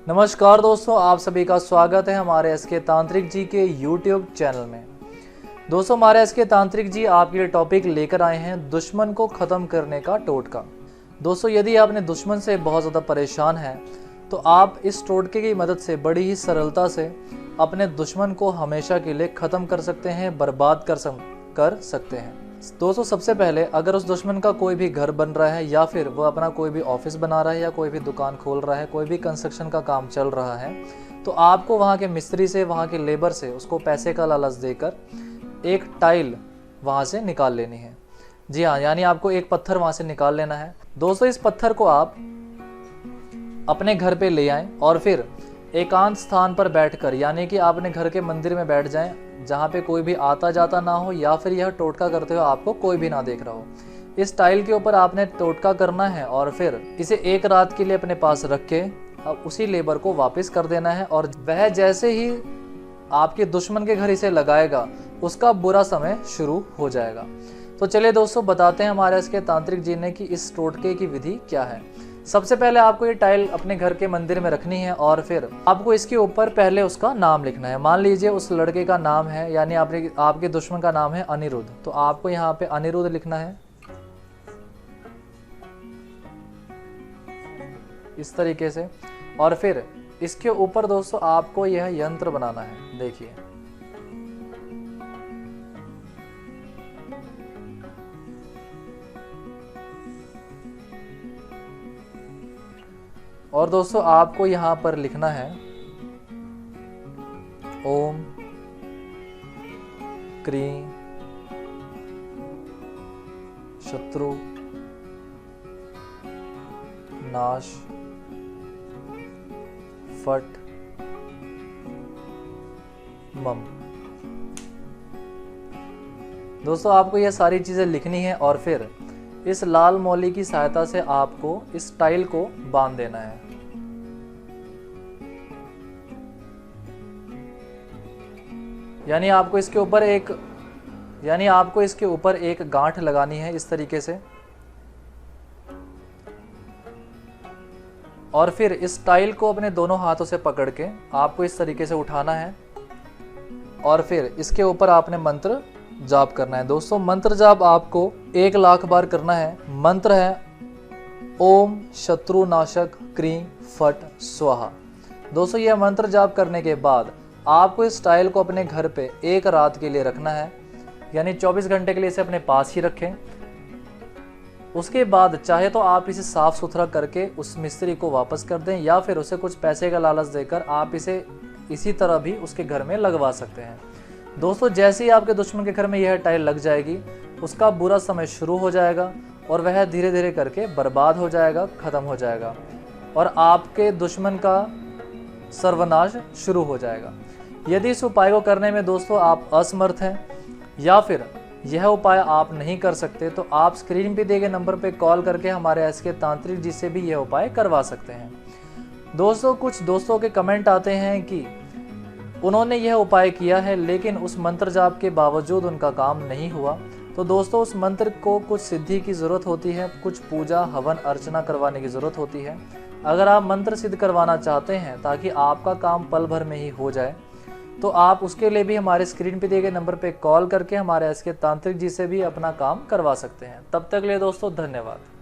नमस्कार दोस्तों, आप सभी का स्वागत है हमारे एसके तांत्रिक जी के YouTube चैनल में। दोस्तों, हमारे एसके तांत्रिक जी आपके लिए टॉपिक लेकर आए हैं दुश्मन को ख़त्म करने का टोटका। दोस्तों, यदि आपने दुश्मन से बहुत ज़्यादा परेशान हैं तो आप इस टोटके की मदद से बड़ी ही सरलता से अपने दुश्मन को हमेशा के लिए ख़त्म कर सकते हैं, बर्बाद कर सकते हैं। दोस्तों, सबसे पहले अगर उस दुश्मन का कोई भी घर बन रहा है या फिर वो अपना कोई भी ऑफिस बना रहा है या कोई भी दुकान खोल रहा है, कोई भी कंस्ट्रक्शन का काम चल रहा है, तो आपको वहाँ के मिस्त्री से, वहाँ के लेबर से उसको पैसे का लालच देकर एक टाइल वहाँ से निकाल लेनी है। जी हाँ, यानी आपको एक पत्थर वहाँ से निकाल लेना है। दोस्तों, इस पत्थर को आप अपने घर पे ले आएं और फिर एकांत स्थान पर बैठकर, यानी कि आप अपने घर के मंदिर में बैठ जाएं जहाँ पे कोई भी आता जाता ना हो या फिर यह टोटका करते हुए आपको कोई भी ना देख रहा हो। इस टाइल के ऊपर आपने टोटका करना है और फिर इसे एक रात के लिए अपने पास रख के अब उसी लेबर को वापस कर देना है। और वह जैसे ही आपके दुश्मन के घर इसे लगाएगा उसका बुरा समय शुरू हो जाएगा। तो चलिए दोस्तों, बताते हैं हमारे इसके तांत्रिक जी ने कि इस टोटके की विधि क्या है। सबसे पहले आपको ये टाइल अपने घर के मंदिर में रखनी है और फिर आपको इसके ऊपर पहले उसका नाम लिखना है। मान लीजिए उस लड़के का नाम है, यानी आपके दुश्मन का नाम है अनिरुद्ध, तो आपको यहाँ पे अनिरुद्ध लिखना है इस तरीके से। और फिर इसके ऊपर दोस्तों आपको यह यंत्र बनाना है। देखिए, और दोस्तों आपको यहाँ पर लिखना है ओम क्रीं शत्रु नाश फट मम। दोस्तों, आपको यह सारी चीजें लिखनी है और फिर इस लाल मौली की सहायता से आपको इस टाइल को बांध देना है। यानी आपको इसके ऊपर एक गांठ लगानी है इस तरीके से। और फिर इस टाइल को अपने दोनों हाथों से पकड़ के आपको इस तरीके से उठाना है और फिर इसके ऊपर आपने मंत्र जाप करना है। दोस्तों, मंत्र जाप आपको 1,00,000 बार करना है। मंत्र है ओम शत्रुनाशक क्रीं फट स्वाहा। दोस्तों, यह मंत्र जाप करने के बाद आपको इस टाइल को अपने घर पे एक रात के लिए रखना है, यानी 24 घंटे के लिए इसे अपने पास ही रखें। उसके बाद चाहे तो आप इसे साफ सुथरा करके उस मिस्त्री को वापस कर दें या फिर उसे कुछ पैसे का लालच देकर आप इसे इसी तरह भी उसके घर में लगवा सकते हैं। दोस्तों, जैसे ही आपके दुश्मन के घर में यह टाइल लग जाएगी उसका बुरा समय शुरू हो जाएगा और वह धीरे धीरे करके बर्बाद हो जाएगा, ख़त्म हो जाएगा और आपके दुश्मन का सर्वनाश शुरू हो जाएगा। यदि इस उपाय को करने में दोस्तों आप असमर्थ हैं या फिर यह उपाय आप नहीं कर सकते तो आप स्क्रीन पे दिए गए नंबर पे कॉल करके हमारे एसके तांत्रिक जी से भी यह उपाय करवा सकते हैं। दोस्तों, कुछ दोस्तों के कमेंट आते हैं कि उन्होंने यह उपाय किया है लेकिन उस मंत्र जाप के बावजूद उनका काम नहीं हुआ। तो दोस्तों, उस मंत्र को कुछ सिद्धि की ज़रूरत होती है, कुछ पूजा हवन अर्चना करवाने की ज़रूरत होती है। अगर आप मंत्र सिद्ध करवाना चाहते हैं ताकि आपका काम पल भर में ही हो जाए तो आप उसके लिए भी हमारे स्क्रीन पे दिए गए नंबर पे कॉल करके हमारे एसके तांत्रिक जी से भी अपना काम करवा सकते हैं। तब तक के लिए दोस्तों धन्यवाद।